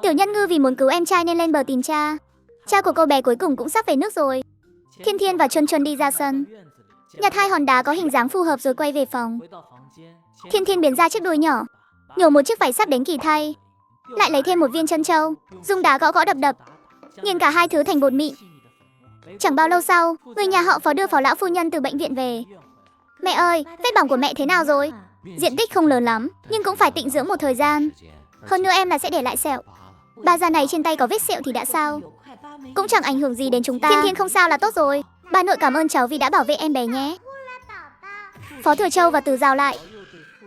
Tiểu Nhân Ngư vì muốn cứu em trai nên lên bờ tìm cha. Cha của cô bé cuối cùng cũng sắp về nước rồi. Thiên Thiên và Chuân Chuân đi ra sân, nhặt hai hòn đá có hình dáng phù hợp rồi quay về phòng. Thiên Thiên biến ra chiếc đuôi nhỏ, nhổ một chiếc váy sắp đến kỳ thay, lại lấy thêm một viên trân châu, dùng đá gõ gõ đập đập, nghiền cả hai thứ thành bột mịn. Chẳng bao lâu sau, người nhà họ Phó đưa Phó lão phu nhân từ bệnh viện về. Mẹ ơi, vết bỏng của mẹ thế nào rồi? Diện tích không lớn lắm, nhưng cũng phải tịnh dưỡng một thời gian. Hơn nữa em là sẽ để lại sẹo. Bà già này trên tay có vết sẹo thì đã sao? Cũng chẳng ảnh hưởng gì đến chúng ta. Thiên Thiên không sao là tốt rồi. Bà nội cảm ơn cháu vì đã bảo vệ em bé nhé. Phó Thừa Châu và Từ Giao lại,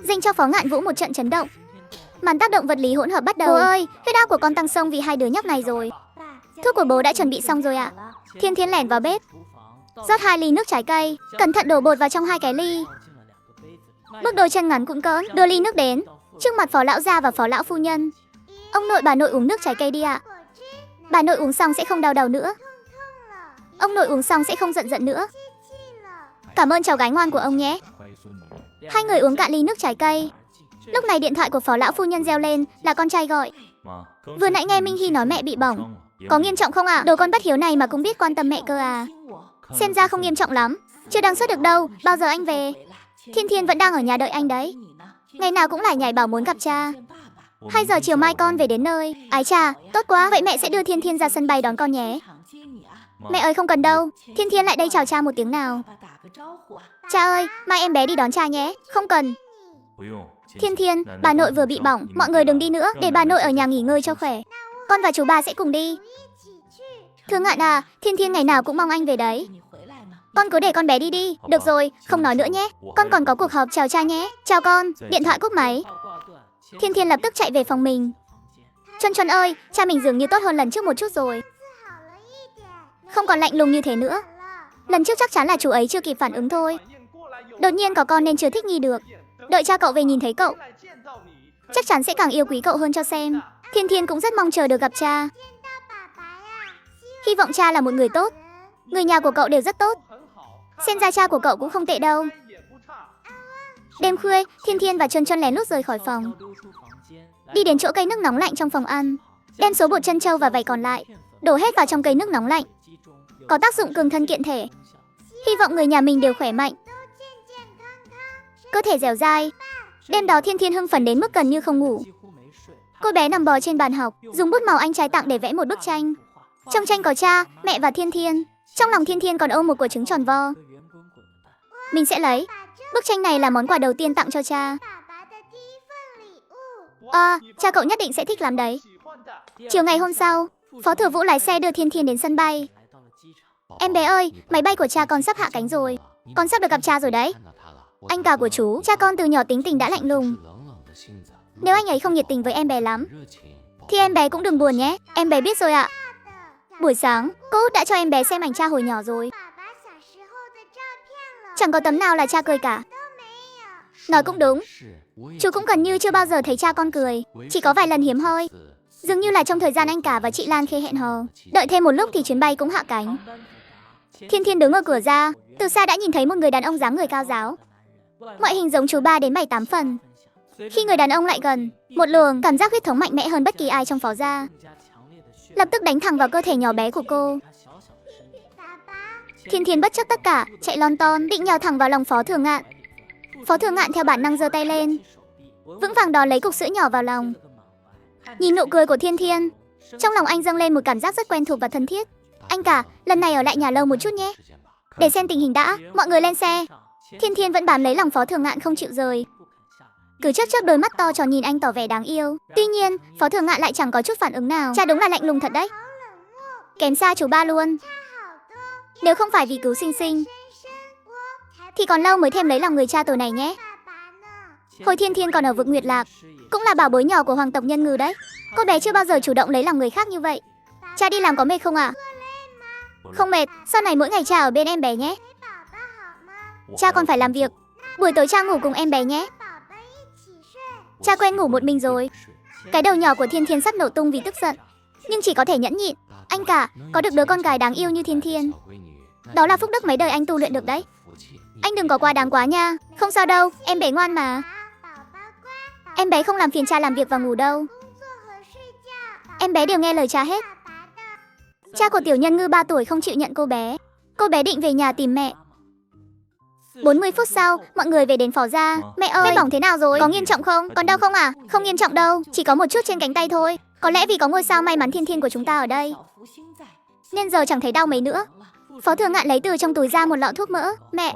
dành cho Phó Ngạn Vũ một trận chấn động. Màn tác động vật lý hỗn hợp bắt đầu. Bố ơi, huyết áp của con tăng sông vì hai đứa nhóc này rồi. Thuốc của bố đã chuẩn bị xong rồi ạ. Thiên Thiên lẻn vào bếp, rót 2 ly nước trái cây, cẩn thận đổ bột vào trong 2 cái ly. Bước đôi chân ngắn cũng cỡn, đưa ly nước đến trước mặt Phó lão gia và Phó lão phu nhân. Ông nội bà nội uống nước trái cây đi ạ. Bà nội uống xong sẽ không đau đầu nữa. Ông nội uống xong sẽ không giận giận nữa. Cảm ơn cháu gái ngoan của ông nhé. Hai người uống cạn ly nước trái cây. Lúc này điện thoại của Phó lão phu nhân reo lên, là con trai gọi. Vừa nãy nghe Minh Hy nói mẹ bị bỏng. Có nghiêm trọng không ạ? Đồ con bất hiếu này mà cũng biết quan tâm mẹ cơ à. Xem ra không nghiêm trọng lắm. Chưa đăng xuất được đâu, bao giờ anh về? Thiên Thiên vẫn đang ở nhà đợi anh đấy. Ngày nào cũng lại nhảy bảo muốn gặp cha. 2 giờ chiều mai con về đến nơi. Ái chà, tốt quá. Vậy mẹ sẽ đưa Thiên Thiên ra sân bay đón con nhé. Mẹ ơi không cần đâu. Thiên Thiên lại đây chào cha một tiếng nào. Cha ơi, mai em bé đi đón cha nhé. Không cần. Thiên Thiên, bà nội vừa bị bỏng. Mọi người đừng đi nữa, để bà nội ở nhà nghỉ ngơi cho khỏe. Con và chú ba sẽ cùng đi. Thưa Ngạn à, Thiên Thiên ngày nào cũng mong anh về đấy. Con cứ để con bé đi đi. Được rồi, không nói nữa nhé. Con còn có cuộc họp, chào cha nhé. Chào con. Điện thoại cúp máy. Thiên Thiên lập tức chạy về phòng mình. Chuân Chuân ơi, cha mình dường như tốt hơn lần trước một chút rồi. Không còn lạnh lùng như thế nữa. Lần trước chắc chắn là chú ấy chưa kịp phản ứng thôi. Đột nhiên có con nên chưa thích nghi được. Đợi cha cậu về nhìn thấy cậu, chắc chắn sẽ càng yêu quý cậu hơn cho xem. Thiên Thiên cũng rất mong chờ được gặp cha. Hy vọng cha là một người tốt. Người nhà của cậu đều rất tốt. Xem ra cha của cậu cũng không tệ đâu. Đêm khuya, Thiên Thiên và Chuân Chuân lén lút rời khỏi phòng, đi đến chỗ cây nước nóng lạnh trong phòng ăn, đem số bột trân châu và vảy còn lại đổ hết vào trong cây nước nóng lạnh. Có tác dụng cường thân kiện thể. Hy vọng người nhà mình đều khỏe mạnh, cơ thể dẻo dai. Đêm đó Thiên Thiên hưng phấn đến mức gần như không ngủ. Cô bé nằm bò trên bàn học, dùng bút màu anh trai tặng để vẽ một bức tranh. Trong tranh có cha, mẹ và Thiên Thiên. Trong lòng Thiên Thiên còn ôm một quả trứng tròn vo. Mình sẽ lấy bức tranh này là món quà đầu tiên tặng cho cha. Cha cậu nhất định sẽ thích lắm đấy. Chiều ngày hôm sau, Phó Thừa Vũ lái xe đưa Thiên Thiên đến sân bay. Em bé ơi, máy bay của cha con sắp hạ cánh rồi. Con sắp được gặp cha rồi đấy. Anh cả của chú, cha con từ nhỏ tính tình đã lạnh lùng. Nếu anh ấy không nhiệt tình với em bé lắm thì em bé cũng đừng buồn nhé. Em bé biết rồi ạ. Buổi sáng, cô Út đã cho em bé xem ảnh cha hồi nhỏ rồi. Chẳng có tấm nào là cha cười cả. Nói cũng đúng. Chú cũng gần như chưa bao giờ thấy cha con cười. Chỉ có vài lần hiếm hoi. Dường như là trong thời gian anh cả và chị Lan Khê hẹn hò. Đợi thêm một lúc thì chuyến bay cũng hạ cánh. Thiên Thiên đứng ở cửa ra, từ xa đã nhìn thấy một người đàn ông dáng người cao ráo. Ngoại hình giống chú ba đến 7-8 phần. Khi người đàn ông lại gần, một luồng cảm giác huyết thống mạnh mẽ hơn bất kỳ ai trong Phó gia lập tức đánh thẳng vào cơ thể nhỏ bé của cô. Thiên Thiên bất chấp tất cả, chạy lon ton, định nhào thẳng vào lòng Phó Thừa Ngạn. Phó Thừa Ngạn theo bản năng giơ tay lên, vững vàng đón lấy cục sữa nhỏ vào lòng. Nhìn nụ cười của Thiên Thiên, trong lòng anh dâng lên một cảm giác rất quen thuộc và thân thiết. Anh cả, lần này ở lại nhà lâu một chút nhé. Để xem tình hình đã, mọi người lên xe. Thiên Thiên vẫn bám lấy lòng Phó Thừa Ngạn không chịu rời, cứ chớp chớp đôi mắt to tròn nhìn anh tỏ vẻ đáng yêu. Tuy nhiên, Phó Thừa Ngạn lại chẳng có chút phản ứng nào. Cha đúng là lạnh lùng thật đấy. Kém xa chú ba luôn. Nếu không phải vì cứu Sinh Sinh thì còn lâu mới thêm lấy lòng người cha tổ này nhé. Hồi Thiên Thiên còn ở vực Nguyệt Lạc, cũng là bảo bối nhỏ của hoàng tộc Nhân Ngư đấy. Cô bé chưa bao giờ chủ động lấy lòng người khác như vậy. Cha đi làm có mệt không ạ? Không mệt, sau này mỗi ngày cha ở bên em bé nhé. Cha còn phải làm việc. Buổi tối cha ngủ cùng em bé nhé. Cha quen ngủ một mình rồi. Cái đầu nhỏ của Thiên Thiên sắp nổ tung vì tức giận, nhưng chỉ có thể nhẫn nhịn. Anh cả, có được đứa con gái đáng yêu như Thiên Thiên, đó là phúc đức mấy đời anh tu luyện được đấy. Anh đừng có quá đáng quá nha. Không sao đâu, em bé ngoan mà. Em bé không làm phiền cha làm việc và ngủ đâu. Em bé đều nghe lời cha hết. Cha của Tiểu Nhân Ngư 3 tuổi không chịu nhận cô bé. Cô bé định về nhà tìm mẹ. 40 phút sau, mọi người về đến Phó gia. Mẹ ơi, vết bỏng thế nào rồi? Có nghiêm trọng không? Còn đau không à? Không nghiêm trọng đâu, chỉ có một chút trên cánh tay thôi. Có lẽ vì có ngôi sao may mắn Thiên Thiên của chúng ta ở đây, nên giờ chẳng thấy đau mấy nữa. Phó Thừa Ngạn lấy từ trong túi ra một lọ thuốc mỡ. Mẹ,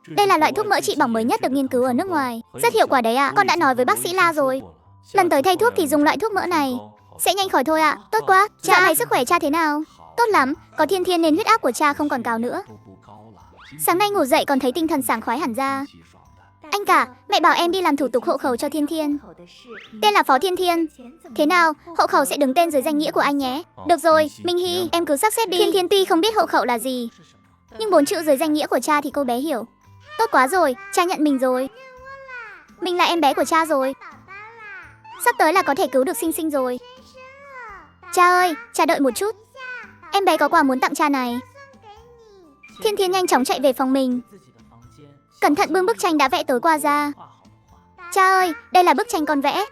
đây là loại thuốc mỡ trị bỏng mới nhất được nghiên cứu ở nước ngoài. Rất hiệu quả đấy ạ. Con đã nói với bác sĩ La rồi. Lần tới thay thuốc thì dùng loại thuốc mỡ này. Sẽ nhanh khỏi thôi ạ. Tốt quá. Dạo này sức khỏe cha thế nào? Tốt lắm. Có Thiên Thiên nên huyết áp của cha không còn cao nữa. Sáng nay ngủ dậy còn thấy tinh thần sảng khoái hẳn ra. Anh cả, mẹ bảo em đi làm thủ tục hộ khẩu cho Thiên Thiên. Tên là Phó Thiên Thiên. Thế nào, hộ khẩu sẽ đứng tên dưới danh nghĩa của anh nhé. Được rồi, Minh Hy, em cứ sắp xếp đi. Thiên Thiên tuy không biết hộ khẩu là gì, nhưng 4 chữ dưới danh nghĩa của cha thì cô bé hiểu. Tốt quá rồi, cha nhận mình rồi. Mình là em bé của cha rồi. Sắp tới là có thể cứu được Sinh Sinh rồi. Cha ơi, cha đợi một chút. Em bé có quà muốn tặng cha này. Thiên Thiên nhanh chóng chạy về phòng mình, cẩn thận bưng bức tranh đã vẽ tối qua ra. Cha ơi, đây là bức tranh con vẽ.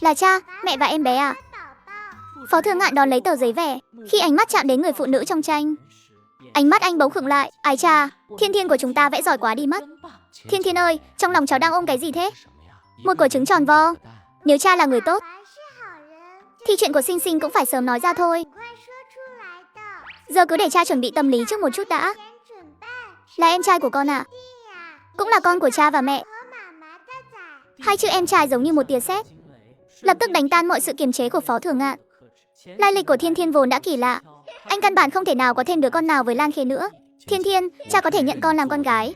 Là cha, mẹ và em bé à? Phó Thừa Ngạn đón lấy tờ giấy vẽ. Khi ánh mắt chạm đến người phụ nữ trong tranh, ánh mắt anh bỗng khựng lại. Ái cha, Thiên Thiên của chúng ta vẽ giỏi quá đi mất. Thiên Thiên ơi, trong lòng cháu đang ôm cái gì thế? Một quả trứng tròn vo. Nếu cha là người tốt thì chuyện của Sinh Sinh cũng phải sớm nói ra thôi. Giờ cứ để cha chuẩn bị tâm lý trước một chút đã. Là em trai của con ạ. Cũng là con của cha và mẹ. Hai chữ em trai giống như một tia sét, lập tức đánh tan mọi sự kiềm chế của Phó Thừa Ngạn. Lai lịch của Thiên Thiên vốn đã kỳ lạ. Anh căn bản không thể nào có thêm đứa con nào với Lan Khê nữa. Thiên Thiên, cha có thể nhận con làm con gái,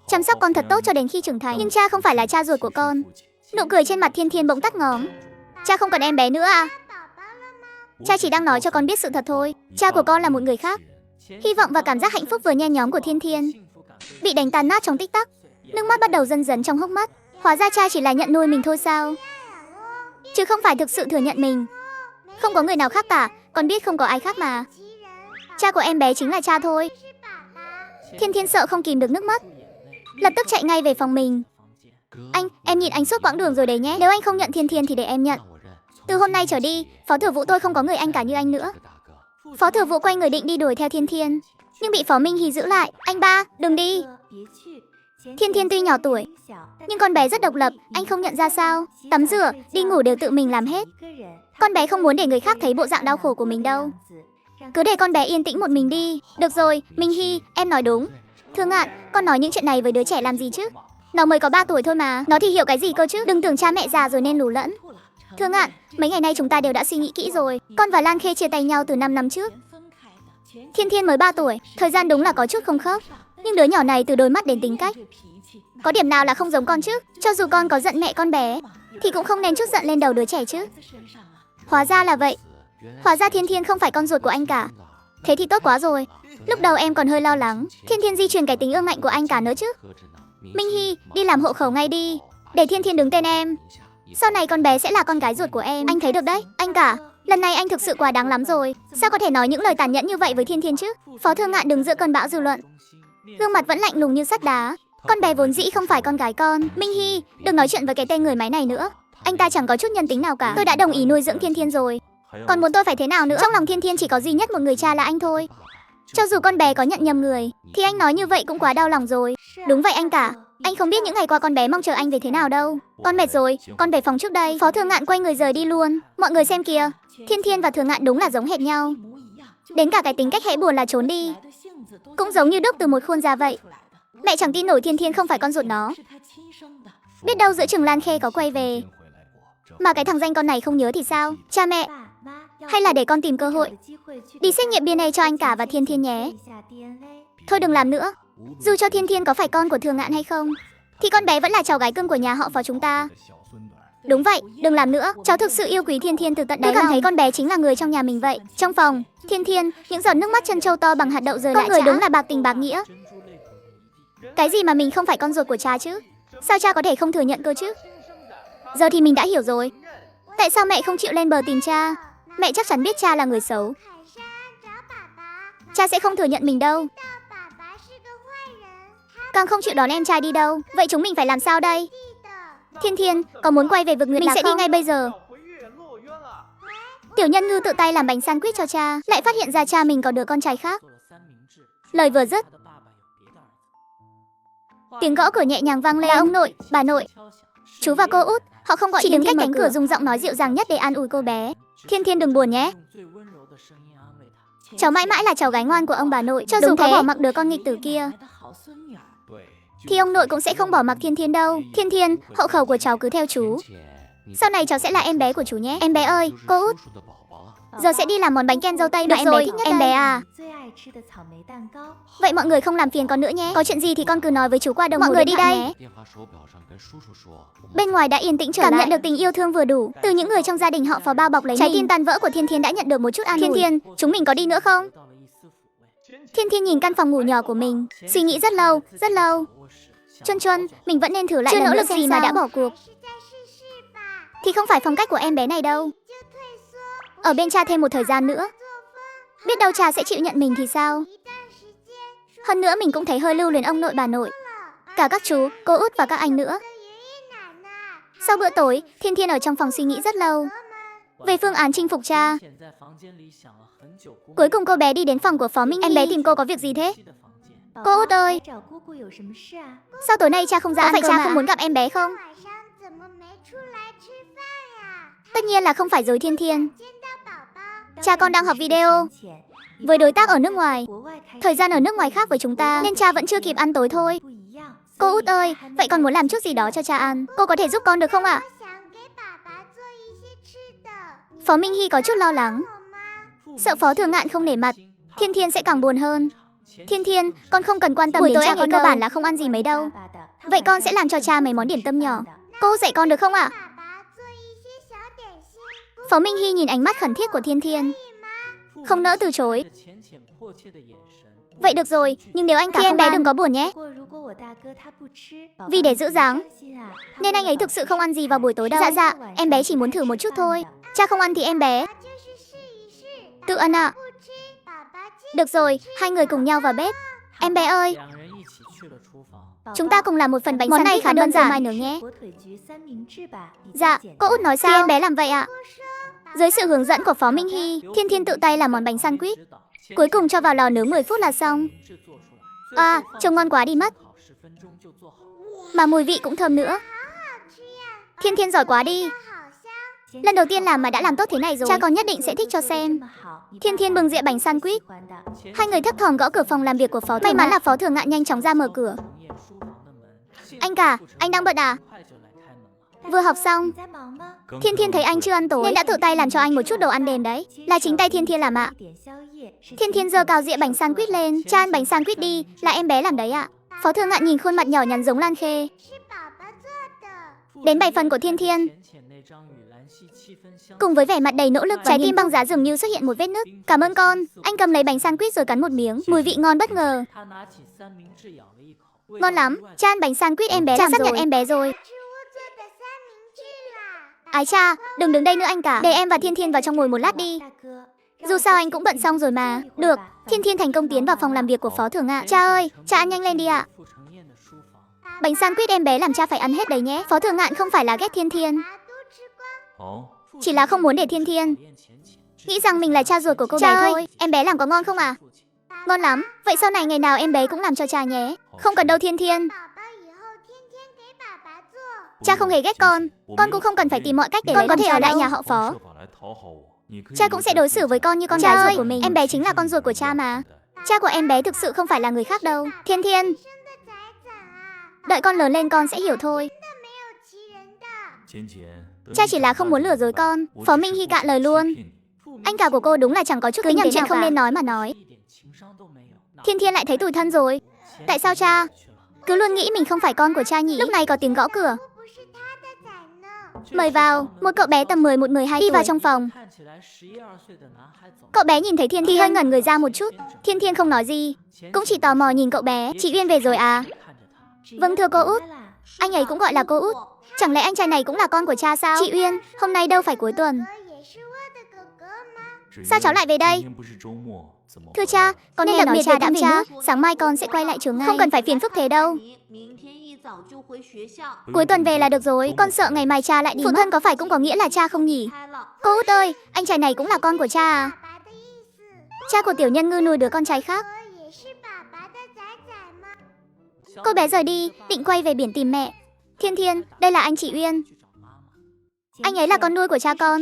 chăm sóc con thật tốt cho đến khi trưởng thành. Nhưng cha không phải là cha ruột của con. Nụ cười trên mặt Thiên Thiên bỗng tắt ngóm. Cha không cần em bé nữa à? Cha chỉ đang nói cho con biết sự thật thôi. Cha của con là một người khác. Hy vọng và cảm giác hạnh phúc vừa nhen nhóm của Thiên Thiên bị đánh tan nát trong tích tắc. Nước mắt bắt đầu dần dần trong hốc mắt. Hóa ra cha chỉ là nhận nuôi mình thôi sao? Chứ không phải thực sự thừa nhận mình. Không có người nào khác cả. Con biết không có ai khác mà. Cha của em bé chính là cha thôi. Thiên Thiên sợ không kìm được nước mắt, lập tức chạy ngay về phòng mình. Anh, em nhìn anh suốt quãng đường rồi đấy nhé. Nếu anh không nhận Thiên Thiên thì để em nhận. Từ hôm nay trở đi, Phó Thừa Vũ tôi không có người anh cả như anh nữa. Phó Thừa Vũ quay người định đi đuổi theo Thiên Thiên, nhưng bị Phó Minh Hy giữ lại. Anh ba, đừng đi. Thiên Thiên tuy nhỏ tuổi, nhưng con bé rất độc lập. Anh không nhận ra sao? Tắm rửa, đi ngủ đều tự mình làm hết. Con bé không muốn để người khác thấy bộ dạng đau khổ của mình đâu. Cứ để con bé yên tĩnh một mình đi. Được rồi, Minh Hy, em nói đúng. Thừa Ngạn, con nói những chuyện này với đứa trẻ làm gì chứ? Nó mới có 3 tuổi thôi mà. Nó thì hiểu cái gì cơ chứ? Đừng tưởng cha mẹ già rồi nên lù lẫn. Thừa Ngạn, mấy ngày nay chúng ta đều đã suy nghĩ kỹ rồi. Con và Lan Khê chia tay nhau từ 5 năm trước. Thiên Thiên mới 3 tuổi, thời gian đúng là có chút không khớp. Nhưng đứa nhỏ này từ đôi mắt đến tính cách, có điểm nào là không giống con chứ? Cho dù con có giận mẹ con bé thì cũng không nên trút giận lên đầu đứa trẻ chứ. Hóa ra là vậy. Hóa ra Thiên Thiên không phải con ruột của anh cả. Thế thì tốt quá rồi. Lúc đầu em còn hơi lo lắng Thiên Thiên di truyền cái tính ương ngạnh của anh cả nữa chứ. Minh Hy, đi làm hộ khẩu ngay đi, để Thiên Thiên đứng tên em. Sau này con bé sẽ là con gái ruột của em. Anh thấy được đấy. Anh cả, lần này anh thực sự quá đáng lắm rồi. Sao có thể nói những lời tàn nhẫn như vậy với Thiên Thiên chứ? Phó Thừa Ngạn đứng giữa cơn bão dư luận, gương mặt vẫn lạnh lùng như sắt đá. Con bé vốn dĩ không phải con gái con. Minh Hy, đừng nói chuyện với cái tên người máy này nữa. Anh ta chẳng có chút nhân tính nào cả. Tôi đã đồng ý nuôi dưỡng Thiên Thiên rồi, còn muốn tôi phải thế nào nữa? Trong lòng Thiên Thiên chỉ có duy nhất một người cha là anh thôi. Cho dù con bé có nhận nhầm người thì anh nói như vậy cũng quá đau lòng rồi. Đúng vậy anh cả. Anh không biết những ngày qua con bé mong chờ anh về thế nào đâu. Con mệt rồi, con về phòng trước đây. Phó Thừa Ngạn quay người rời đi luôn. Mọi người xem kìa, Thiên Thiên và Thừa Ngạn đúng là giống hệt nhau. Đến cả cái tính cách hễ buồn là trốn đi cũng giống như đúc từ một khuôn ra vậy. Mẹ chẳng tin nổi Thiên Thiên không phải con ruột nó. Biết đâu giữa chừng Lan Khê có quay về mà cái thằng danh con này không nhớ thì sao? Cha mẹ, hay là để con tìm cơ hội đi xét nghiệm DNA cho anh cả và Thiên Thiên nhé. Thôi đừng làm nữa. Dù cho Thiên Thiên có phải con của Thừa Ngạn hay không thì con bé vẫn là cháu gái cưng của nhà họ Phó chúng ta. Đúng vậy, đừng làm nữa. Cháu thực sự yêu quý Thiên Thiên từ tận đáy lòng. Tôi cảm thấy con bé chính là người trong nhà mình vậy. Trong phòng, Thiên Thiên, những giọt nước mắt chân trâu to bằng hạt đậu rơi lại. Con người đúng là bạc tình bạc nghĩa. Cái gì mà mình không phải con ruột của cha chứ? Sao cha có thể không thừa nhận cơ chứ? Giờ thì mình đã hiểu rồi. Tại sao mẹ không chịu lên bờ tìm cha? Mẹ chắc chắn biết cha là người xấu. Cha sẽ không thừa nhận mình đâu, càng không chịu đón em trai đi đâu. Vậy chúng mình phải làm sao đây? Thiên Thiên, có muốn quay về vực Nguyệt Lạc không? Mình sẽ đi ngay bây giờ. Tiểu Nhân Ngư tự tay làm bánh sandwich cho cha, lại phát hiện ra cha mình có đứa con trai khác. Lời vừa dứt, tiếng gõ cửa nhẹ nhàng vang lên. Là ông nội, bà nội, chú và cô út. Họ không gọi, chỉ đứng cách cánh cửa dùng giọng nói dịu dàng nhất để an ủi cô bé. Thiên Thiên đừng buồn nhé. Cháu mãi mãi là cháu gái ngoan của ông bà nội. Cho dù có bỏ mặc đứa con nghịch tử kia, thì ông nội cũng sẽ không bỏ mặc Thiên Thiên đâu. Thiên Thiên, hộ khẩu của cháu cứ theo chú. Sau này cháu sẽ là em bé của chú nhé. Em bé ơi, cô út, giờ sẽ đi làm món bánh kem dâu tây mà em bé thích nhất. Em bé à? Vậy mọi người không làm phiền con nữa nhé. Có chuyện gì thì con cứ nói với chú qua đồng hồ. Mọi người đi đây. Bên ngoài đã yên tĩnh trở lại. Cảm nhận được tình yêu thương vừa đủ từ những người trong gia đình họ Phó bao bọc lấy trái tim tan vỡ của Thiên Thiên đã nhận được một chút an ủi. Thiên Thiên, chúng mình có đi nữa không? Thiên Thiên nhìn căn phòng ngủ nhỏ của mình, suy nghĩ rất lâu, rất lâu. Chuân Chuân, mình vẫn nên thử lại. Chưa nỗ lực gì mà đã bỏ cuộc thì không phải phong cách của em bé này đâu. Ở bên cha thêm một thời gian nữa, biết đâu cha sẽ chịu nhận mình thì sao? Hơn nữa mình cũng thấy hơi lưu luyến ông nội bà nội, cả các chú, cô út và các anh nữa. Sau bữa tối, Thiên Thiên ở trong phòng suy nghĩ rất lâu về phương án chinh phục cha. Cuối cùng cô bé đi đến phòng của Phó Minh Hy. Em bé tìm cô có việc gì thế? Cô út ơi, sao tối nay cha không ra ăn cơm? Phải cha không muốn gặp em bé không? Tất nhiên là không phải rồi Thiên Thiên. Cha con đang học video với đối tác ở nước ngoài. Thời gian ở nước ngoài khác với chúng ta nên cha vẫn chưa kịp ăn tối thôi. Cô út ơi, vậy con muốn làm chút gì đó cho cha ăn. Cô có thể giúp con được không ạ? Phó Minh Hy có chút lo lắng, sợ Phó Thường Ngạn không nể mặt, Thiên Thiên sẽ càng buồn hơn. Thiên Thiên, con không cần quan tâm đến cha con, cơ bản là không ăn gì mấy đâu. Vậy con sẽ làm cho cha mấy món điểm tâm nhỏ. Cô dạy con được không ạ? Phó Minh Hy nhìn ánh mắt khẩn thiết của Thiên Thiên, không nỡ từ chối. Vậy được rồi, nhưng nếu anh cả không em bé đừng có buồn nhé. Vì để giữ dáng nên anh ấy thực sự không ăn gì vào buổi tối đâu. Dạ, em bé chỉ muốn thử một chút thôi. Cha không ăn thì em bé tự ăn ạ. Được rồi, hai người cùng nhau vào bếp. Em bé ơi, chúng ta cùng làm một phần bánh món này khá đơn giản mai nướng nhé. Dạ, cô út nói sao? Thì em bé làm vậy ạ. Dưới sự hướng dẫn của Phó Minh Hy, Thiên Thiên tự tay làm món bánh sandwich. Cuối cùng cho vào lò nướng 10 phút là xong. À, trông ngon quá đi mất. Mà mùi vị cũng thơm nữa. Thiên Thiên giỏi quá đi. Lần đầu tiên làm mà đã làm tốt thế này rồi. Cha con nhất định sẽ thích cho xem. Thiên Thiên bưng dĩa bánh sandwich. Hai người thấp thỏm gõ cửa phòng làm việc của Phó Thường Ngạn. May mắn là Phó Thường Ngạn nhanh chóng ra mở cửa. Anh cả, anh đang bận à? Vừa học xong. Thiên Thiên thấy anh chưa ăn tối nên đã tự tay làm cho anh một chút đồ ăn đêm đấy. Là chính tay Thiên Thiên làm ạ. Thiên Thiên giơ cao dĩa bánh sandwich lên. Cha ăn bánh sandwich đi, là em bé làm đấy ạ. Phó Thường Ngạn nhìn khuôn mặt nhỏ nhắn giống Lan Khê. Đến 7 phần của Thiên Thiên, cùng với vẻ mặt đầy nỗ lực, trái tim băng giá dường như xuất hiện một vết nứt. Cảm ơn con. Anh cầm lấy bánh sandwich rồi cắn một miếng, mùi vị ngon bất ngờ. Ngon lắm, cha ăn bánh sandwich em bé làm rồi. Cha xác nhận em bé rồi. Ái cha, đừng đứng đây nữa anh cả. Để em và Thiên Thiên vào trong ngồi một lát đi. Dù sao anh cũng bận xong rồi mà. Được, Thiên Thiên thành công tiến vào phòng làm việc của Phó Thường Ngạn. Cha ơi, cha ăn nhanh lên đi ạ. Bánh sandwich em bé làm cha phải ăn hết đấy nhé. Phó Thường Ngạn không phải là ghét Thiên Thiên, chỉ là không muốn để Thiên Thiên nghĩ rằng mình là cha ruột của cô bé thôi. Em bé làm có ngon không à? Ngon lắm. Vậy sau này ngày nào em bé cũng làm cho cha nhé. Không cần đâu Thiên Thiên. Cha không hề ghét con cũng không cần phải tìm mọi cách để con có thể ở lại nhà họ Phó. Cha cũng sẽ đối xử với con như con gái ruột của mình. Em bé chính là con ruột của cha mà. Cha của em bé thực sự không phải là người khác đâu. Thiên Thiên, đợi con lớn lên con sẽ hiểu thôi. Cha chỉ là không muốn lừa dối con. Phó Minh Hy cạn lời luôn. Anh cả của cô đúng là chẳng có chút kinh nghiệm chuyện không nên nói mà nói. Thiên Thiên lại thấy tủi thân rồi. Tại sao cha cứ luôn nghĩ mình không phải con của cha nhỉ? Lúc này có tiếng gõ cửa. Mời vào. Một cậu bé tầm 11, 12 đi vào trong phòng. Cậu bé nhìn thấy Thiên Thiên thì hơi ngẩn người ra một chút. Thiên Thiên không nói gì, cũng chỉ tò mò nhìn cậu bé. Chị Uyên về rồi à? Vâng thưa cô út. Anh ấy cũng gọi là cô út. Chẳng lẽ anh trai này cũng là con của cha sao? Chị Uyên, hôm nay đâu phải cuối tuần. Sao cháu lại về đây? Thưa cha, con nên đặc biệt cha đạm cha, sáng mai con sẽ quay lại trường ngay. Không cần phải phiền phức thế đâu. Cuối tuần về là được rồi, con sợ ngày mai cha lại đi. Phụ thân có phải cũng có nghĩa là cha không nhỉ? Cô Út ơi, anh trai này cũng là con của cha à? Cha của tiểu nhân ngư nuôi đứa con trai khác. Cô bé rời đi, định quay về biển tìm mẹ. Thiên Thiên, đây là anh chị Uyên. Anh ấy là con nuôi của cha con.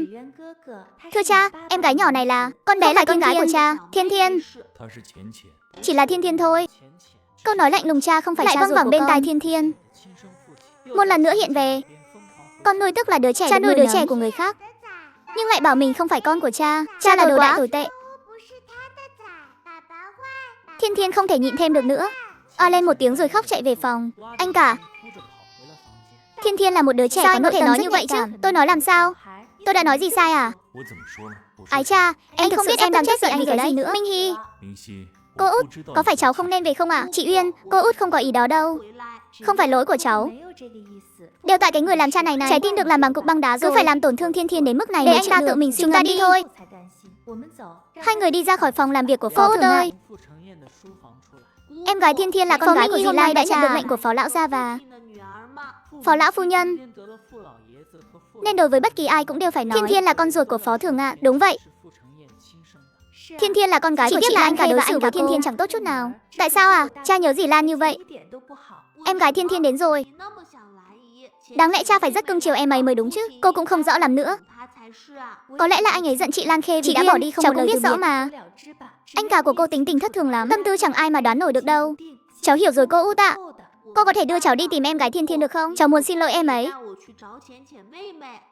Thưa cha, em gái nhỏ này là... Con bé là con gái của cha. Thiên Thiên. Chỉ là Thiên Thiên thôi. Câu nói lạnh lùng cha không phải lại cha văng vẳng bên tai Thiên Thiên. Một lần nữa hiện về. Con nuôi tức là đứa trẻ, cha nuôi đứa trẻ của người khác, nhưng lại bảo mình không phải con của cha. Cha là đồ đã tồi tệ. Thiên Thiên không thể nhịn thêm được nữa, lên một tiếng rồi khóc chạy về phòng. Anh cả. Thiên Thiên là một đứa trẻ có nội tâm nói như vậy chứ? Tôi nói làm sao? Tôi đã nói gì sai à? Ái cha, em không biết em đang tức giận vì cái gì nữa. Minh Hy. Cô Út, có phải cháu không nên về không ạ? Chị Uyên, cô Út không có ý đó đâu. Không phải lỗi của cháu. Đều tại cái người làm cha này này. Trái tim được làm bằng cục băng đá rồi, cứ phải làm tổn thương Thiên Thiên đến mức này để anh ta tự mình suy. Chúng ta đi thôi. Hai người đi ra khỏi phòng làm việc của Phó Thường ơi. Em gái Thiên Thiên là con gái của dì Lai đã nhận được lệnh của Phó lão gia và Phó lão phu nhân, nên đối với bất kỳ ai cũng đều phải nói Thiên Thiên là con ruột của Phó Thường ạ. Đúng vậy. Thiên Thiên là con gái của chị Lan, cả đối xử với Thiên Thiên chẳng tốt chút nào. Tại sao à? Cha nhớ dì Lan như vậy. Em gái Thiên Thiên đến rồi. Đáng lẽ cha phải rất cưng chiều em ấy mới đúng chứ. Cô cũng không rõ lắm nữa. Có lẽ là anh ấy giận chị Lan Khê vì đã bỏ đi không một lời từ biệt. Cháu cũng biết rõ mà. Anh cả của cô tính tình thất thường lắm, tâm tư chẳng ai mà đoán nổi được đâu. Cháu hiểu rồi cô Út ạ. Cô có thể đưa cháu đi tìm em gái Thiên Thiên được không? Cháu muốn xin lỗi em ấy.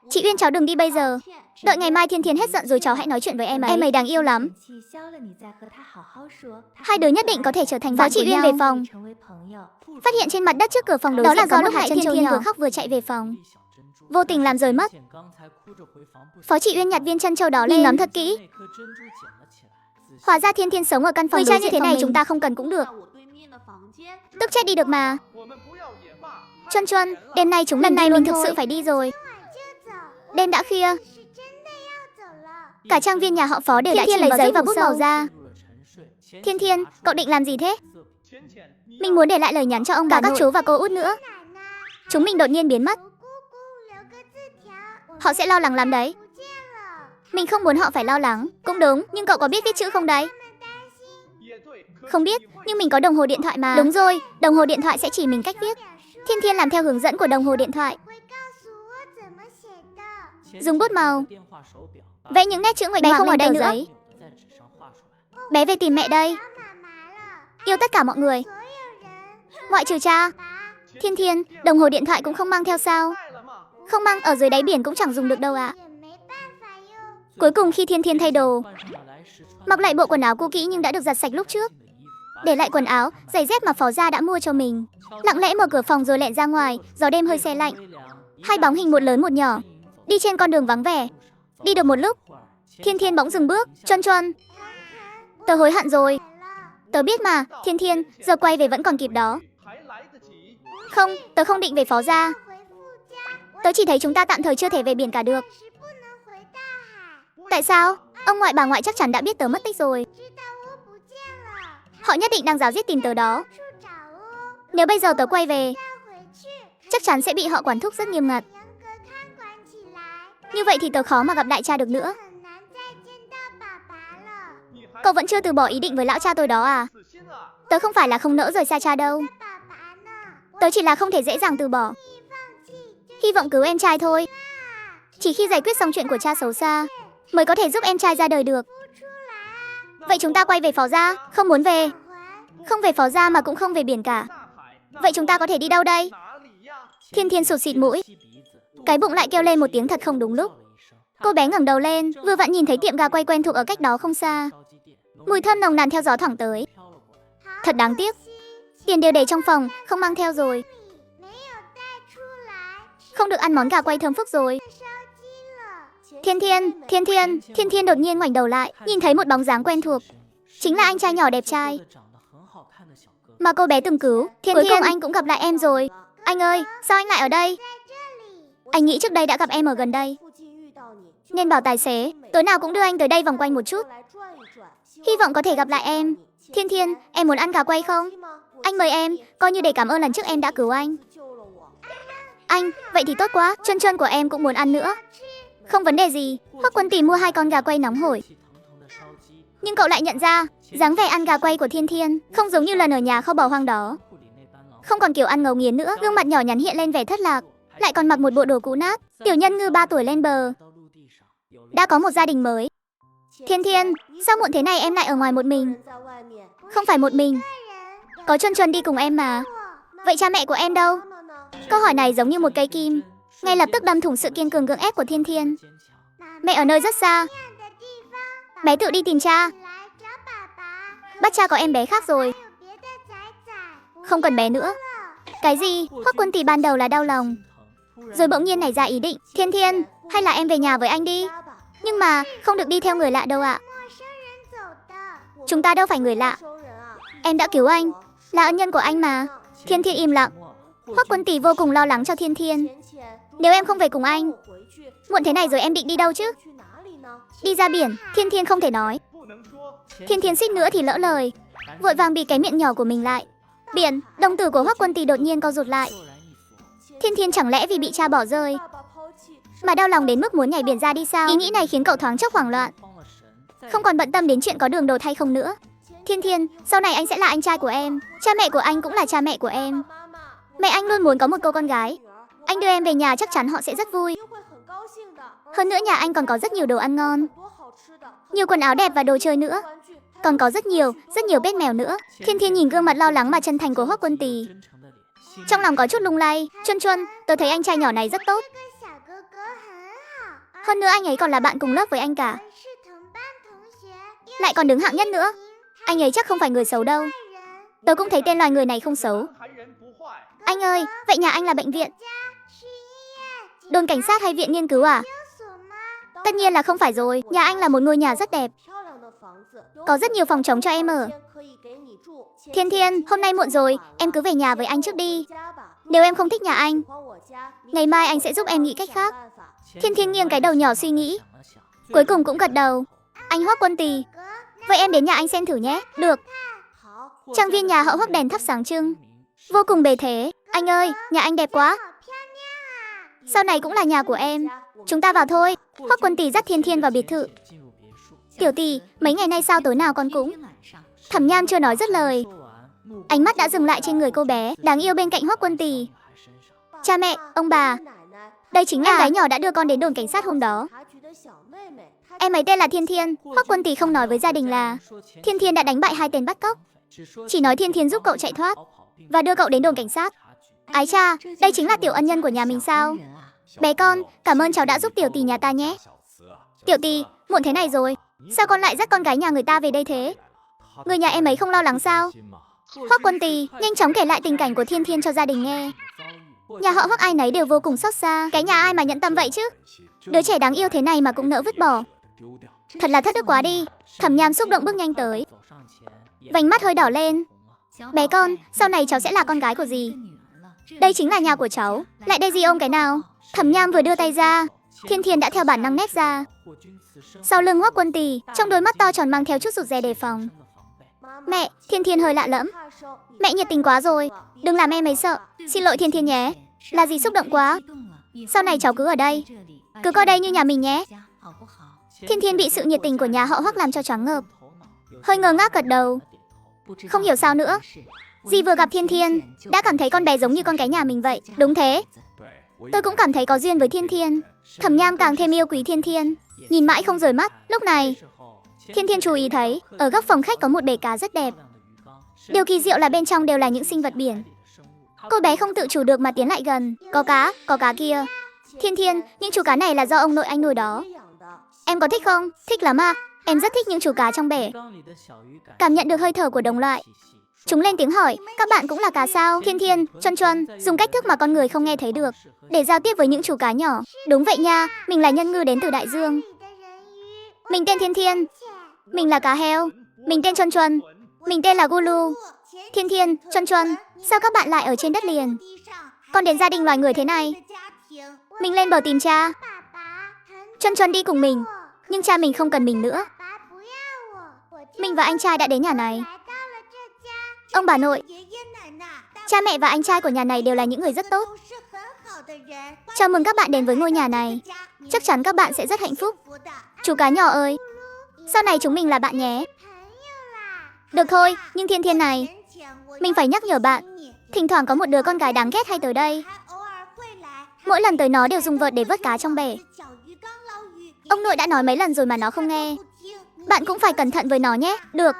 Chị Uyên, cháu đừng đi bây giờ. Đợi ngày mai Thiên Thiên hết giận rồi cháu hãy nói chuyện với em ấy. Em ấy đáng yêu lắm. Hai đứa nhất định có thể trở thành bạn. Chị Uyên về phòng, phát hiện trên mặt đất trước cửa phòng đối diện đó là do lúc nãy Thiên Thiên vừa khóc vừa chạy về phòng, vô tình làm rơi mất. Phó Chị Uyên nhặt viên chân châu đó lên, ngắm thật kỹ. Hóa ra Thiên Thiên sống ở căn phòng đối diện như thế này, chúng ta không cần cũng được. Tức chết đi được mà. Chuân Chuân, đêm nay lần này mình thực sự phải đi rồi. Đêm đã khuya. Cả trang viên nhà họ Phó đều đã chìm vào giấy và bút màu ra. Thiên Thiên, cậu định làm gì thế? Mình muốn để lại lời nhắn cho ông bà, các chú và cô Út nữa. Chúng mình đột nhiên biến mất. Họ sẽ lo lắng lắm đấy. Mình không muốn họ phải lo lắng. Cũng đúng, nhưng cậu có biết viết chữ không đấy? Không biết, nhưng mình có đồng hồ điện thoại mà. Đúng rồi, đồng hồ điện thoại sẽ chỉ mình cách viết. Thiên Thiên làm theo hướng dẫn của đồng hồ điện thoại. Dùng bút màu vẽ những nét chữ nguệch ngoạc không ở đây nữa. Bé về tìm mẹ đây. Yêu tất cả mọi người, ngoại trừ cha. Thiên Thiên, đồng hồ điện thoại cũng không mang theo sao? Không mang, ở dưới đáy biển cũng chẳng dùng được đâu ạ. Cuối cùng khi Thiên Thiên thay đồ, mặc lại bộ quần áo cũ kỹ nhưng đã được giặt sạch lúc trước, để lại quần áo, giày dép mà Phó gia đã mua cho mình, lặng lẽ mở cửa phòng rồi lẹn ra ngoài. Gió đêm hơi se lạnh. Hai bóng hình một lớn một nhỏ đi trên con đường vắng vẻ. Đi được một lúc, Thiên Thiên bỗng dừng bước. Chuân Chuân, tớ hối hận rồi. Tớ biết mà, Thiên Thiên, giờ quay về vẫn còn kịp đó. Không, tớ không định về Phó gia. Tớ chỉ thấy chúng ta tạm thời chưa thể về biển cả được. Tại sao? Ông ngoại bà ngoại chắc chắn đã biết tớ mất tích rồi. Họ nhất định đang ráo riết tìm tớ đó. Nếu bây giờ tớ quay về, chắc chắn sẽ bị họ quản thúc rất nghiêm ngặt. Như vậy thì tớ khó mà gặp đại cha được nữa. Cậu vẫn chưa từ bỏ ý định với lão cha tôi đó à? Tớ không phải là không nỡ rời xa cha đâu. Tớ chỉ là không thể dễ dàng từ bỏ. Hy vọng cứu em trai thôi. Chỉ khi giải quyết xong chuyện của cha xấu xa mới có thể giúp em trai ra đời được. Vậy chúng ta quay về Phó gia. Không muốn về. Không về Phó gia mà cũng không về biển cả. Vậy chúng ta có thể đi đâu đây? Thiên Thiên sụt xịt mũi. Cái bụng lại kêu lên một tiếng thật không đúng lúc. Cô bé ngẩng đầu lên, vừa vặn nhìn thấy tiệm gà quay quen thuộc ở cách đó không xa. Mùi thơm nồng nàn theo gió thoảng tới. Thật đáng tiếc, tiền đều để trong phòng, không mang theo rồi. Không được ăn món gà quay thơm phức rồi. Thiên Thiên đột nhiên ngoảnh đầu lại, nhìn thấy một bóng dáng quen thuộc. Chính là anh trai nhỏ đẹp trai mà cô bé từng cứu. Cuối cùng anh cũng gặp lại em rồi. Anh ơi, sao anh lại ở đây? Anh nghĩ trước đây đã gặp em ở gần đây, nên bảo tài xế tối nào cũng đưa anh tới đây vòng quanh một chút. Hy vọng có thể gặp lại em. Thiên Thiên, em muốn ăn gà quay không? Anh mời em, coi như để cảm ơn lần trước em đã cứu anh. Anh, vậy thì tốt quá, Chuân Chuân của em cũng muốn ăn nữa. Không vấn đề gì, Hoắc Quân Tỷ mua 2 con gà quay nóng hổi. Nhưng cậu lại nhận ra, dáng vẻ ăn gà quay của Thiên Thiên không giống như lần ở nhà kho bò hoang đó. Không còn kiểu ăn ngấu nghiến nữa, gương mặt nhỏ nhắn hiện lên vẻ thất lạc, lại còn mặc một bộ đồ cũ nát. Tiểu Nhân Ngư 3 tuổi lên bờ, đã có một gia đình mới. Thiên Thiên, sao muộn thế này em lại ở ngoài một mình? Không phải một mình, có Chuân Chuân đi cùng em mà. Vậy cha mẹ của em đâu? Câu hỏi này giống như một cây kim, ngay lập tức đâm thủng sự kiên cường gượng ép của Thiên Thiên. Mẹ ở nơi rất xa, bé tự đi tìm cha. Bắt cha có em bé khác rồi. Không cần bé nữa. Cái gì? Hoắc Quân Tỷ ban đầu là đau lòng, rồi bỗng nhiên nảy ra ý định. Thiên Thiên, hay là em về nhà với anh đi. Nhưng mà không được đi theo người lạ đâu ạ. Chúng ta đâu phải người lạ. Em đã cứu anh, là ân nhân của anh mà. Thiên Thiên im lặng. Hoắc Quân Tỷ vô cùng lo lắng cho Thiên Thiên. Nếu em không về cùng anh, muộn thế này rồi em định đi đâu chứ? Đi ra biển. Thiên Thiên không thể nói. Thiên Thiên suýt nữa thì lỡ lời, vội vàng bịt cái miệng nhỏ của mình lại. Biển. Đồng tử của Hoắc Quân Tỷ đột nhiên co rụt lại. Thiên Thiên chẳng lẽ vì bị cha bỏ rơi mà đau lòng đến mức muốn nhảy biển ra đi sao? Ý nghĩ này khiến cậu thoáng chốc hoảng loạn, không còn bận tâm đến chuyện có đường đột hay không nữa. Thiên Thiên, sau này anh sẽ là anh trai của em, cha mẹ của anh cũng là cha mẹ của em. Mẹ anh luôn muốn có một cô con gái. Anh đưa em về nhà chắc chắn họ sẽ rất vui. Hơn nữa nhà anh còn có rất nhiều đồ ăn ngon, nhiều quần áo đẹp và đồ chơi nữa. Còn có rất nhiều pet mèo nữa. Thiên Thiên nhìn gương mặt lo lắng mà chân thành của Hoắc Quân Tỷ, trong lòng có chút lung lay. Chuân Chuân, tớ thấy anh trai nhỏ này rất tốt. Hơn nữa anh ấy còn là bạn cùng lớp với anh cả, lại còn đứng hạng nhất nữa. Anh ấy chắc không phải người xấu đâu. Tớ cũng thấy tên loài người này không xấu. Anh ơi, vậy nhà anh là bệnh viện, đồn cảnh sát hay viện nghiên cứu à? Tất nhiên là không phải rồi. Nhà anh là một ngôi nhà rất đẹp, có rất nhiều phòng trống cho em ở. Thiên Thiên, hôm nay muộn rồi, em cứ về nhà với anh trước đi. Nếu em không thích nhà anh, ngày mai anh sẽ giúp em nghĩ cách khác. Thiên Thiên nghiêng cái đầu nhỏ suy nghĩ, cuối cùng cũng gật đầu. Anh Hoắc Quân Tỷ, vậy em đến nhà anh xem thử nhé. Được. Trang viên nhà họ Hoắc đèn thắp sáng trưng, vô cùng bề thế. Anh ơi, nhà anh đẹp quá. Sau này cũng là nhà của em. Chúng ta vào thôi. Hoắc Quân Tỷ dắt Thiên Thiên vào biệt thự. Tiểu tỷ, mấy ngày nay sao tối nào con cũng... Thẩm Nham chưa nói dứt lời, ánh mắt đã dừng lại trên người cô bé đáng yêu bên cạnh Hoắc Quân Tỷ. Cha mẹ, ông bà, đây chính là em gái nhỏ đã đưa con đến đồn cảnh sát hôm đó. Em ấy tên là Thiên Thiên. Hoắc Quân Tỷ không nói với gia đình là Thiên Thiên đã đánh bại 2 tên bắt cóc, chỉ nói Thiên Thiên giúp cậu chạy thoát và đưa cậu đến đồn cảnh sát. Ái cha, đây chính là tiểu ân nhân của nhà mình sao? Bé con, cảm ơn cháu đã giúp tiểu tỷ nhà ta nhé. Tiểu tỷ, muộn thế này rồi, sao con lại dắt con gái nhà người ta về đây thế? Người nhà em ấy không lo lắng sao? Hoắc Quân Tỷ nhanh chóng kể lại tình cảnh của Thiên Thiên cho gia đình nghe. Nhà họ Hoắc ai nấy đều vô cùng xót xa. Cái nhà ai mà nhẫn tâm vậy chứ? Đứa trẻ đáng yêu thế này mà cũng nỡ vứt bỏ. Thật là thất đức quá đi. Thẩm Nham xúc động bước nhanh tới, vành mắt hơi đỏ lên. Bé con, sau này cháu sẽ là con gái của dì. Đây chính là nhà của cháu. Lại đây dì ôm cái nào. Thẩm Nham vừa đưa tay ra, Thiên Thiên đã theo bản năng nép ra sau lưng Hoắc Quân Tỷ, trong đôi mắt to tròn mang theo chút rụt rè đề phòng. Mẹ, Thiên Thiên hơi lạ lẫm. Mẹ nhiệt tình quá rồi, đừng làm em ấy sợ. Xin lỗi Thiên Thiên nhé, là dì xúc động quá. Sau này cháu cứ ở đây, cứ coi đây như nhà mình nhé. Thiên Thiên bị sự nhiệt tình của nhà họ Hoắc làm cho choáng ngợp, hơi ngơ ngác gật đầu. Không hiểu sao nữa, dì vừa gặp Thiên Thiên đã cảm thấy con bé giống như con cái nhà mình vậy. Đúng thế, tôi cũng cảm thấy có duyên với Thiên Thiên. Thẩm Nham càng thêm yêu quý Thiên Thiên, nhìn mãi không rời mắt. Lúc này, Thiên Thiên chú ý thấy ở góc phòng khách có một bể cá rất đẹp. Điều kỳ diệu là bên trong đều là những sinh vật biển. Cô bé không tự chủ được mà tiến lại gần. Có cá kia. Thiên Thiên, những chú cá này là do ông nội anh nuôi đó. Em có thích không? Thích lắm à. Em rất thích những chú cá trong bể. Cảm nhận được hơi thở của đồng loại, chúng lên tiếng hỏi, các bạn cũng là cá sao? Thiên Thiên, Chuân Chuân dùng cách thức mà con người không nghe thấy được để giao tiếp với những chú cá nhỏ. Đúng vậy nha, mình là nhân ngư đến từ đại dương. Mình tên Thiên Thiên. Mình là cá heo. Mình tên Chuân Chuân. Mình tên là Gulu. Thiên Thiên, Chuân Chuân, sao các bạn lại ở trên đất liền? Con đến gia đình loài người thế này. Mình lên bờ tìm cha. Chuân Chuân đi cùng mình, nhưng cha mình không cần mình nữa. Mình và anh trai đã đến nhà này. Ông bà nội, cha mẹ và anh trai của nhà này đều là những người rất tốt. Chào mừng các bạn đến với ngôi nhà này. Chắc chắn các bạn sẽ rất hạnh phúc. Chú cá nhỏ ơi, sau này chúng mình là bạn nhé. Được thôi, nhưng Thiên Thiên này, mình phải nhắc nhở bạn, thỉnh thoảng có một đứa con gái đáng ghét hay tới đây. Mỗi lần tới nó đều dùng vợt để vớt cá trong bể. Ông nội đã nói mấy lần rồi mà nó không nghe. Bạn cũng phải cẩn thận với nó nhé. Được,